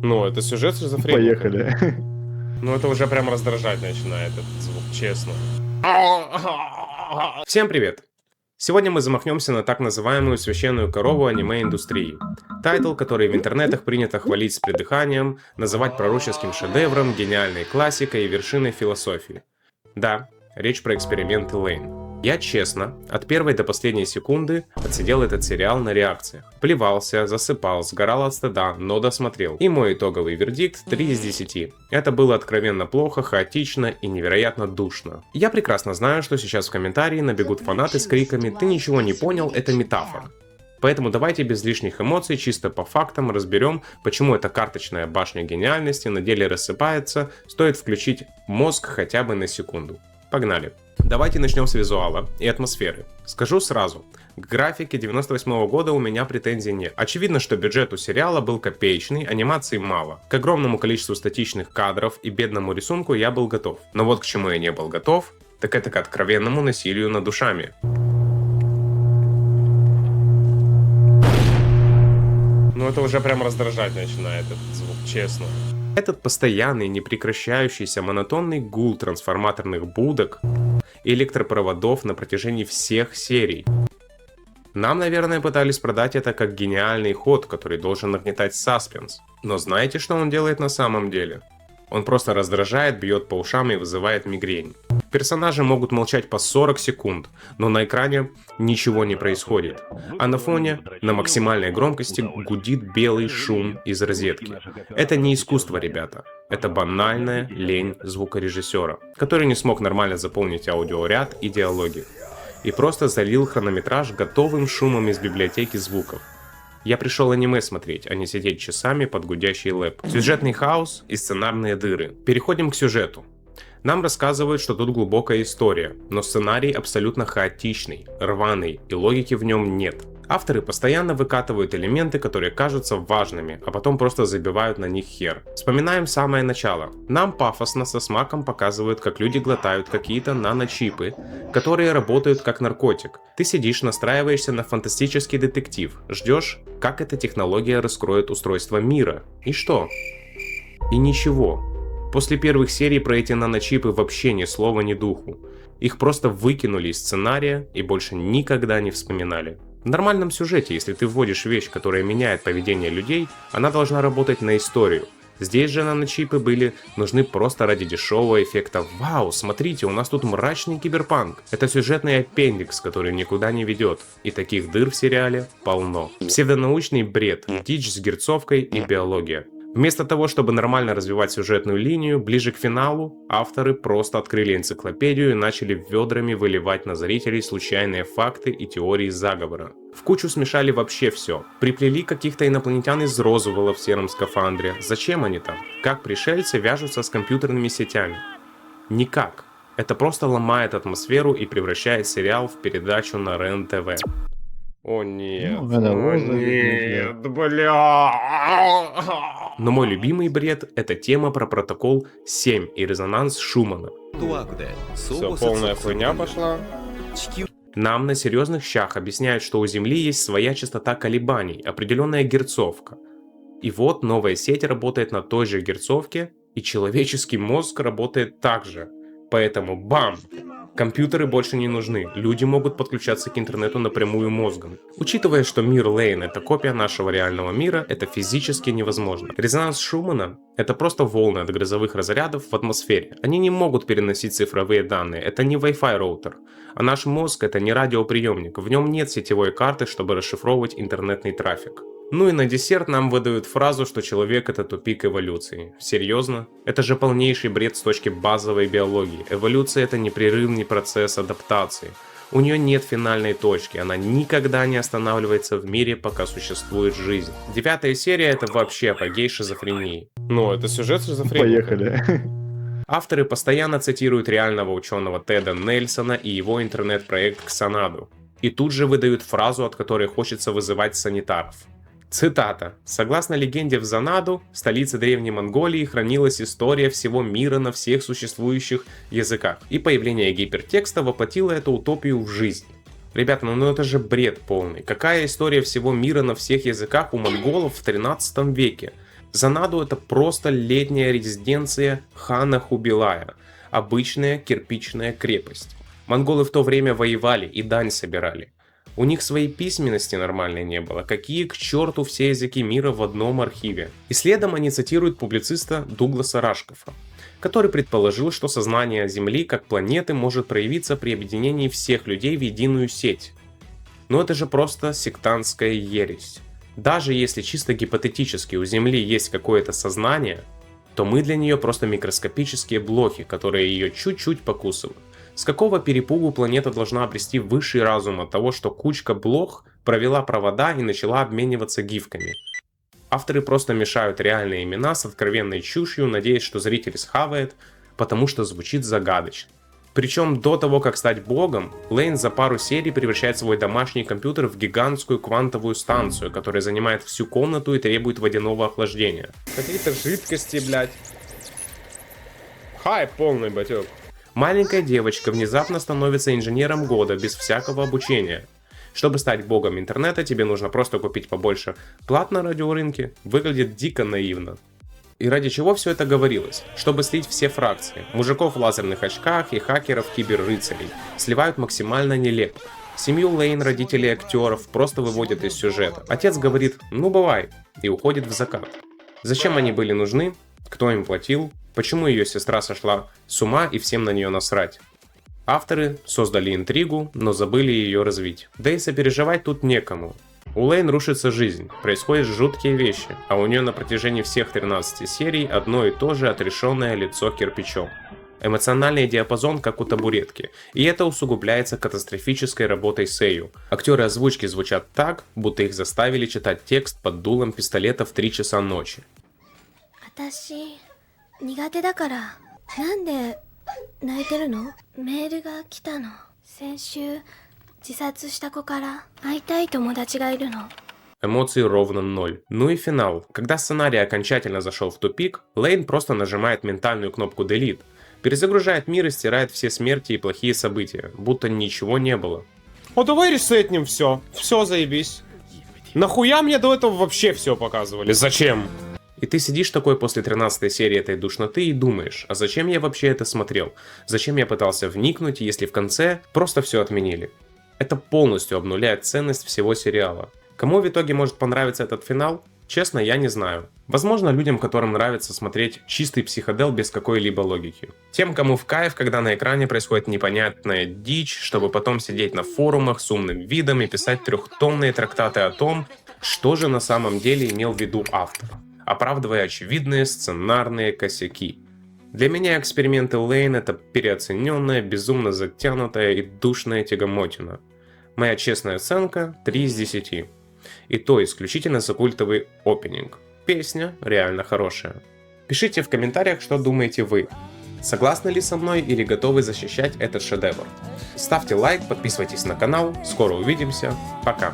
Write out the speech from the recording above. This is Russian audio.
Ну, это сюжет шизофреника. Поехали. Ну, это уже прям раздражать начинает этот звук, честно. Всем привет! Сегодня мы замахнемся на так называемую священную корову аниме-индустрии. Тайтл, который в интернетах принято хвалить с придыханием, называть пророческим шедевром, гениальной классикой и вершиной философии. Да, речь про эксперименты Лейн. Я честно, от первой до последней секунды отсидел этот сериал на реакциях. Плевался, засыпал, сгорал от стыда, но досмотрел. И мой итоговый вердикт 3 из 10. Это было откровенно плохо, хаотично и невероятно душно. Я прекрасно знаю, что сейчас в комментарии набегут фанаты с криками «Ты ничего не понял, это метафора». Поэтому давайте без лишних эмоций, чисто по фактам разберем, почему эта карточная башня гениальности на деле рассыпается, стоит включить мозг хотя бы на секунду. Погнали! Давайте начнем с визуала и атмосферы. Скажу сразу, к графике 98 года у меня претензий нет. Очевидно, что бюджет у сериала был копеечный, анимации мало. К огромному количеству статичных кадров и бедному рисунку я был готов. Но вот к чему я не был готов, так это к откровенному насилию над душами. Ну это уже прям раздражать начинает этот звук, честно. Этот постоянный, непрекращающийся монотонный гул трансформаторных будок и электропроводов на протяжении всех серий. Нам, наверное, пытались продать это как гениальный ход, который должен нагнетать саспенс. Но знаете, что он делает на самом деле? Он просто раздражает, бьет по ушам и вызывает мигрень. Персонажи могут молчать по 40 секунд, но на экране ничего не происходит. А на фоне, на максимальной громкости, гудит белый шум из розетки. Это не искусство, ребята. Это банальная лень звукорежиссера, который не смог нормально заполнить аудиоряд и диалоги. И просто залил хронометраж готовым шумом из библиотеки звуков. Я пришел аниме смотреть, а не сидеть часами под гудящий лэп. Сюжетный хаос и сценарные дыры. Переходим к сюжету. Нам рассказывают, что тут глубокая история, но сценарий абсолютно хаотичный, рваный, и логики в нем нет. Авторы постоянно выкатывают элементы, которые кажутся важными, а потом просто забивают на них хер. Вспоминаем самое начало. Нам пафосно со смаком показывают, как люди глотают какие-то наночипы, которые работают как наркотик. Ты сидишь, настраиваешься на фантастический детектив, ждешь, как эта технология раскроет устройство мира. И что? И ничего. После первых серий про эти наночипы вообще ни слова ни духу. Их просто выкинули из сценария и больше никогда не вспоминали. В нормальном сюжете, если ты вводишь вещь, которая меняет поведение людей, она должна работать на историю. Здесь же наночипы были нужны просто ради дешевого эффекта «Вау, смотрите, у нас тут мрачный киберпанк». Это сюжетный аппендикс, который никуда не ведет. И таких дыр в сериале полно. Псевдонаучный бред, дичь с герцовкой и биология. Вместо того, чтобы нормально развивать сюжетную линию, ближе к финалу авторы просто открыли энциклопедию и начали ведрами выливать на зрителей случайные факты и теории заговора. В кучу смешали вообще все. Приплели каких-то инопланетян из Розуэлла в сером скафандре. Зачем они там? Как пришельцы вяжутся с компьютерными сетями? Никак. Это просто ломает атмосферу и превращает сериал в передачу на РЕН-ТВ. О нет, о нет, бля. Но мой любимый бред — это тема про протокол 7 и резонанс Шумана. Все, полная хуйня пошла. Нам на серьезных щах объясняют, что у Земли есть своя частота колебаний, определенная герцовка. И вот новая сеть работает на той же герцовке, и человеческий мозг работает так же. Поэтому бам! Компьютеры больше не нужны, люди могут подключаться к интернету напрямую мозгом. Учитывая, что мир Лейн — это копия нашего реального мира, это физически невозможно. Резонанс Шумана — это просто волны от грозовых разрядов в атмосфере. Они не могут переносить цифровые данные, это не Wi-Fi роутер. А наш мозг — это не радиоприемник, в нем нет сетевой карты, чтобы расшифровывать интернетный трафик. Ну и на десерт нам выдают фразу, что человек — это тупик эволюции. Серьезно? Это же полнейший бред с точки базовой биологии. Эволюция — это непрерывный процесс адаптации. У нее нет финальной точки, она никогда не останавливается в мире, пока существует жизнь. 9-я серия — это вообще апогей шизофрении. Ну, это сюжет шизофрении. Поехали. Авторы постоянно цитируют реального ученого Теда Нельсона и его интернет-проект Ксанаду. И тут же выдают фразу, от которой хочется вызывать санитаров. Цитата. Согласно легенде в Занаду, столице Древней Монголии, хранилась история всего мира на всех существующих языках, и появление гипертекста воплотило эту утопию в жизнь. Ребята, ну это же бред полный. Какая история всего мира на всех языках у монголов в 13 веке? Занаду это просто летняя резиденция хана Хубилая, обычная кирпичная крепость. Монголы в то время воевали и дань собирали. У них своей письменности нормальной не было. Какие к черту все языки мира в одном архиве? И следом они цитируют публициста Дугласа Рашкофа, который предположил, что сознание Земли как планеты может проявиться при объединении всех людей в единую сеть. Но это же просто сектантская ересь. Даже если чисто гипотетически у Земли есть какое-то сознание, то мы для нее просто микроскопические блохи, которые ее чуть-чуть покусывают. С какого перепугу планета должна обрести высший разум от того, что кучка блох провела провода и начала обмениваться гифками? Авторы просто мешают реальные имена с откровенной чушью, надеясь, что зритель схавает, потому что звучит загадочно. Причем до того, как стать богом, Лейн за пару серий превращает свой домашний компьютер в гигантскую квантовую станцию, которая занимает всю комнату и требует водяного охлаждения. Какие-то жидкости, блядь. Хайп полный, батёк. Маленькая девочка внезапно становится инженером года без всякого обучения. Чтобы стать богом интернета, тебе нужно просто купить побольше плат на радиорынке. Выглядит дико наивно. И ради чего все это говорилось? Чтобы слить все фракции. Мужиков в лазерных очках и хакеров-киберрыцарей. Сливают максимально нелепо. Семью Лейн, родителей актеров, просто выводят из сюжета. Отец говорит «ну бывай» и уходит в закат. Зачем они были нужны? Кто им платил? Почему ее сестра сошла с ума и всем на нее насрать? Авторы создали интригу, но забыли ее развить. Да и сопереживать тут некому. У Лейн рушится жизнь, происходят жуткие вещи, а у нее на протяжении всех 13 серий одно и то же отрешенное лицо кирпичом. Эмоциональный диапазон как у табуретки, и это усугубляется катастрофической работой Сэйю. Актеры озвучки звучат так, будто их заставили читать текст под дулом пистолета в 3 часа ночи. 苦手だから。なんで泣いてるの？メールが来たの。先週自殺した子から会いたい友達がいるの。 Эмоций ровно 0. Ну и финал. Когда сценарий окончательно зашел в тупик, Лейн просто нажимает ментальную кнопку Delete, перезагружает мир и стирает все смерти и плохие события, будто ничего не было. О, давай ресетнем все. Все, заебись. Нахуя мне до этого вообще все показывали? Зачем? И ты сидишь такой после 13 серии этой душноты и думаешь, а зачем я вообще это смотрел? Зачем я пытался вникнуть, если в конце просто все отменили? Это полностью обнуляет ценность всего сериала. Кому в итоге может понравиться этот финал? Честно, я не знаю. Возможно, людям, которым нравится смотреть чистый психодел без какой-либо логики. Тем, кому в кайф, когда на экране происходит непонятная дичь, чтобы потом сидеть на форумах с умным видом и писать 3-томные трактаты о том, что же на самом деле имел в виду автор, оправдывая очевидные сценарные косяки. Для меня эксперименты Лейн — это переоцененная, безумно затянутая и душная тягомотина. Моя честная оценка — 3 из 10. И то исключительно за культовый опенинг. Песня реально хорошая. Пишите в комментариях, что думаете вы. Согласны ли со мной или готовы защищать этот шедевр? Ставьте лайк, подписывайтесь на канал. Скоро увидимся. Пока.